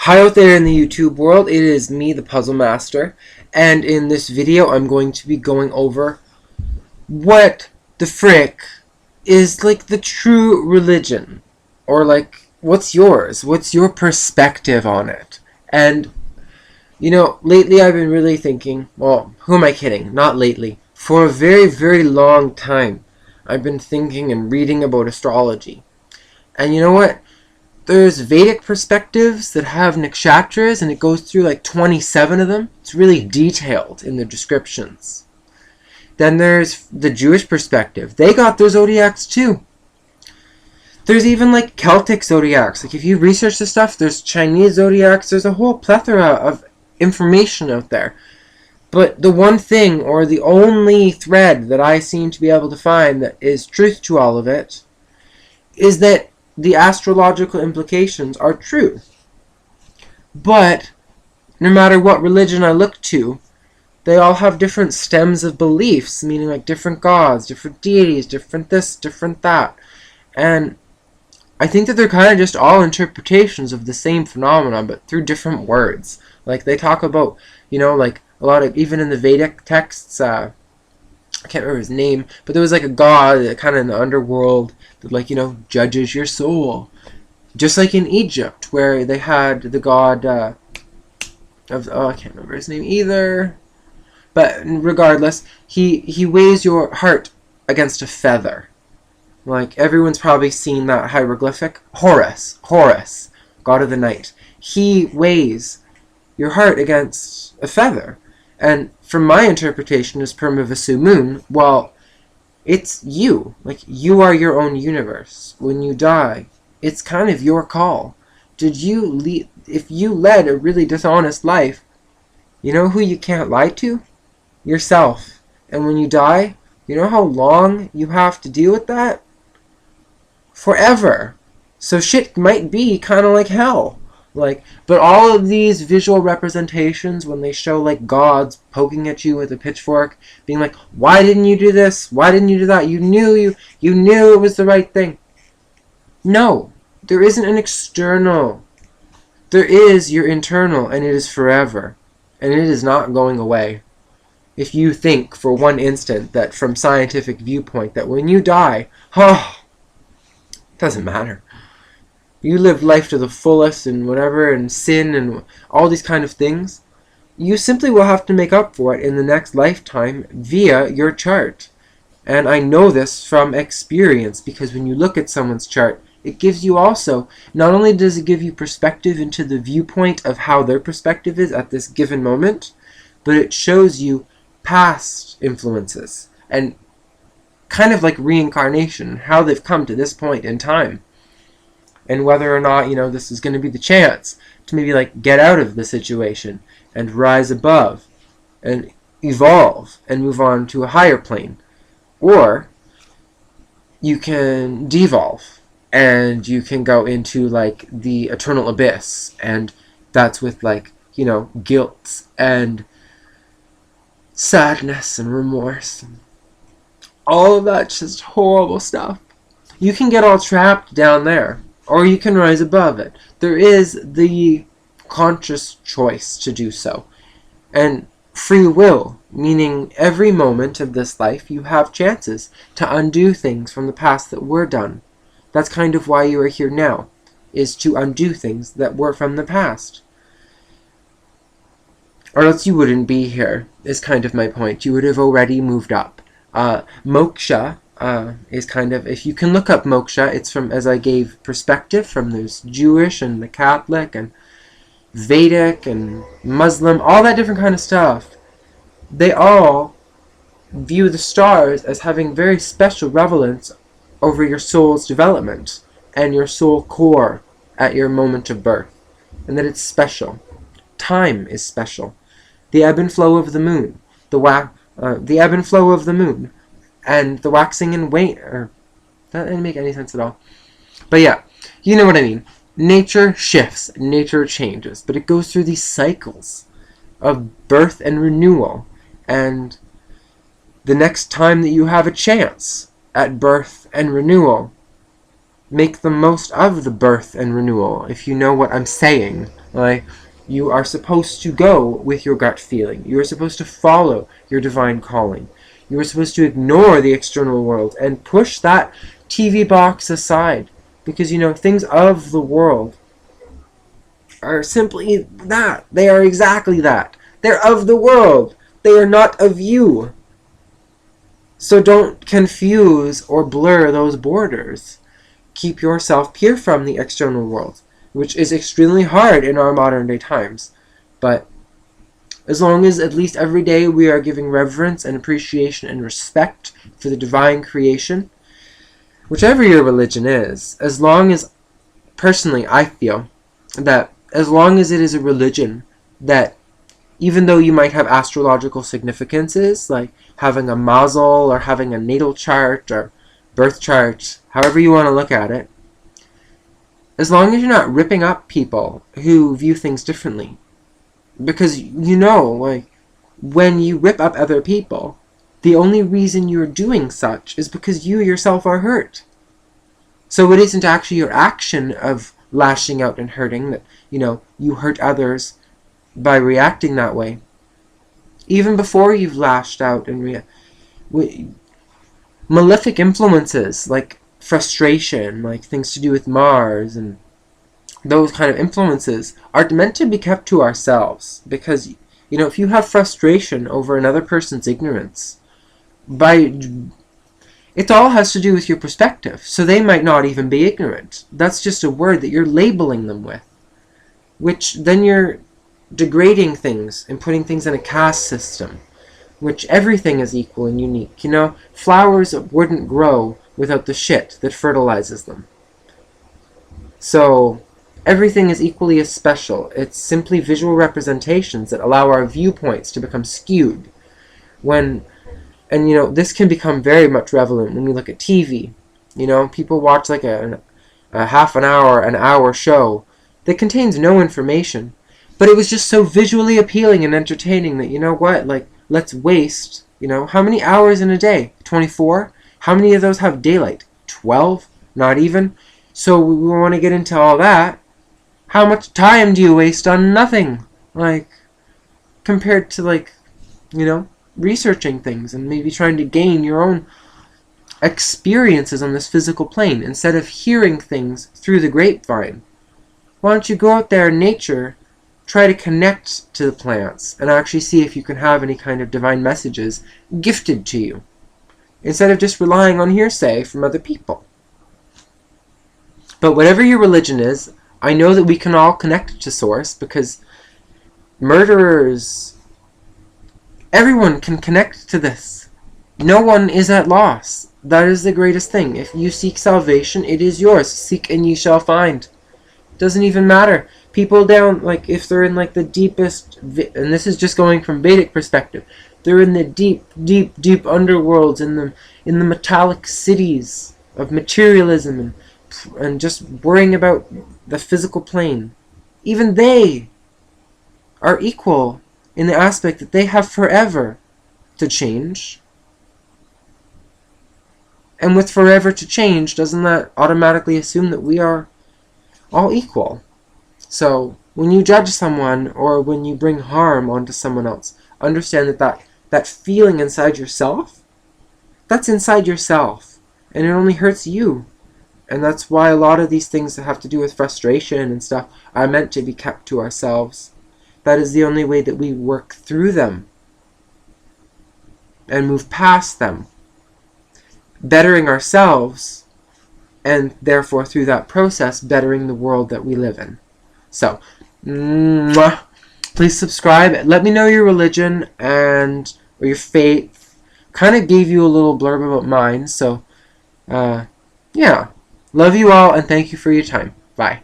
Hi out there in the YouTube world, it is me, the Puzzle Master, and in this video I'm going to be going over what the frick is like the true religion, or like what's yours, what's your perspective on it. And lately I've been really thinking, well, who am I kidding, not lately, for a very, very long time I've been thinking and reading about astrology. And you know what? There's Vedic perspectives that have nakshatras, and it goes through like 27 of them. It's really detailed in the descriptions. Then there's the Jewish perspective. They got their zodiacs too. There's even like Celtic zodiacs. Like if you research this stuff, there's Chinese zodiacs. There's a whole plethora of information out there. But the one thing, or the only thread that I seem to be able to find that is truth to all of it, is that the astrological implications are true. But no matter what religion I look to, they all have different stems of beliefs, meaning like different gods, different deities, different this, different that. And I think that they're kind of just all interpretations of the same phenomenon, but through different words. Like they talk about, like a lot of, even in the Vedic texts, I can't remember his name, but there was like a god that kind of in the underworld that judges your soul. Just like in Egypt, where they had the god I can't remember his name either. But regardless, he weighs your heart against a feather. Like everyone's probably seen that hieroglyphic. Horus, god of the night. He weighs your heart against a feather. And from my interpretation as Purmavisu moon, well, it's you. Like, you are your own universe. When you die, it's kind of your call. If you led a really dishonest life, you know who you can't lie to? Yourself. And when you die, you know how long you have to deal with that? Forever. So shit might be kind of like hell. But all of these visual representations, when they show like gods poking at you with a pitchfork, being like, "Why didn't you do this? Why didn't you do that? You knew it was the right thing." No, there isn't an external. There is your internal, and it is forever, and it is not going away. If you think for one instant that, from scientific viewpoint, that when you die, it doesn't matter. You live life to the fullest and whatever, and sin and all these kind of things. You simply will have to make up for it in the next lifetime via your chart. And I know this from experience, because when you look at someone's chart, it gives you also, not only does it give you perspective into the viewpoint of how their perspective is at this given moment, but it shows you past influences and kind of like reincarnation, how they've come to this point in time. And whether or not, this is going to be the chance to maybe get out of the situation and rise above and evolve and move on to a higher plane. Or you can devolve and you can go into the eternal abyss, and that's with guilt and sadness and remorse and all of that's just horrible stuff. You can get all trapped down there, or you can rise above it. There is the conscious choice to do so. And free will, meaning every moment of this life you have chances to undo things from the past that were done. That's kind of why you are here now, is to undo things that were from the past. Or else you wouldn't be here, is kind of my point. You would have already moved up. Moksha is kind of, if you can look up moksha, it's from, as I gave perspective, from there's Jewish and the Catholic and Vedic and Muslim, all that different kind of stuff. They all view the stars as having very special relevance over your soul's development and your soul core at your moment of birth, and that it's special. Time is special. The ebb and flow of the moon, the ebb and flow of the moon, and the waxing and wane, that didn't make any sense at all. But yeah, you know what I mean. Nature shifts, nature changes, but it goes through these cycles of birth and renewal. And the next time that you have a chance at birth and renewal, make the most of the birth and renewal, if you know what I'm saying. Like, you are supposed to go with your gut feeling. You are supposed to follow your divine calling. You are supposed to ignore the external world and push that TV box aside. Because, things of the world are simply that. They are exactly that. They're of the world. They are not of you. So don't confuse or blur those borders. Keep yourself pure from the external world, which is extremely hard in our modern day times. But as long as at least every day we are giving reverence and appreciation and respect for the divine creation, whichever your religion is, as long as, personally, I feel that as long as it is a religion that, even though you might have astrological significances, like having a mazel or having a natal chart or birth chart, however you want to look at it, as long as you're not ripping up people who view things differently. Because, like, when you rip up other people, the only reason you're doing such is because you yourself are hurt. So it isn't actually your action of lashing out and hurting that, you hurt others by reacting that way. Even before you've lashed out and malefic influences like frustration, like things to do with Mars and those kind of influences are meant to be kept to ourselves. Because, if you have frustration over another person's ignorance, it all has to do with your perspective. So they might not even be ignorant. That's just a word that you're labeling them with, which then you're degrading things and putting things in a caste system, which everything is equal and unique. Flowers wouldn't grow without the shit that fertilizes them. So everything is equally as special. It's simply visual representations that allow our viewpoints to become skewed. This can become very much relevant when we look at TV. People watch like a half an hour show that contains no information, but it was just so visually appealing and entertaining that, like, let's waste, how many hours in a day? 24? How many of those have daylight? 12? Not even? So we want to get into all that. How much time do you waste on nothing? Like, compared to, researching things and maybe trying to gain your own experiences on this physical plane instead of hearing things through the grapevine. Why don't you go out there in nature, try to connect to the plants, and actually see if you can have any kind of divine messages gifted to you, instead of just relying on hearsay from other people. But whatever your religion is, I know that we can all connect to Source, because murderers, everyone can connect to this. No one is at loss. That is the greatest thing. If you seek salvation, it is yours. Seek and ye shall find. Doesn't even matter. People down, like, if they're in, like, the deepest, and this is just going from Vedic perspective, they're in the deep, deep, deep underworlds, in the metallic cities of materialism and just worrying about the physical plane. Even they are equal in the aspect that they have forever to change. And with forever to change, doesn't that automatically assume that we are all equal? So when you judge someone or when you bring harm onto someone else, understand that feeling inside yourself, that's inside yourself, and it only hurts you. And that's why a lot of these things that have to do with frustration and stuff are meant to be kept to ourselves. That is the only way that we work through them and move past them, bettering ourselves, and therefore through that process bettering the world that we live in. So, please subscribe. Let me know your religion or your faith. Kind of gave you a little blurb about mine. So, yeah. Love you all, and thank you for your time. Bye.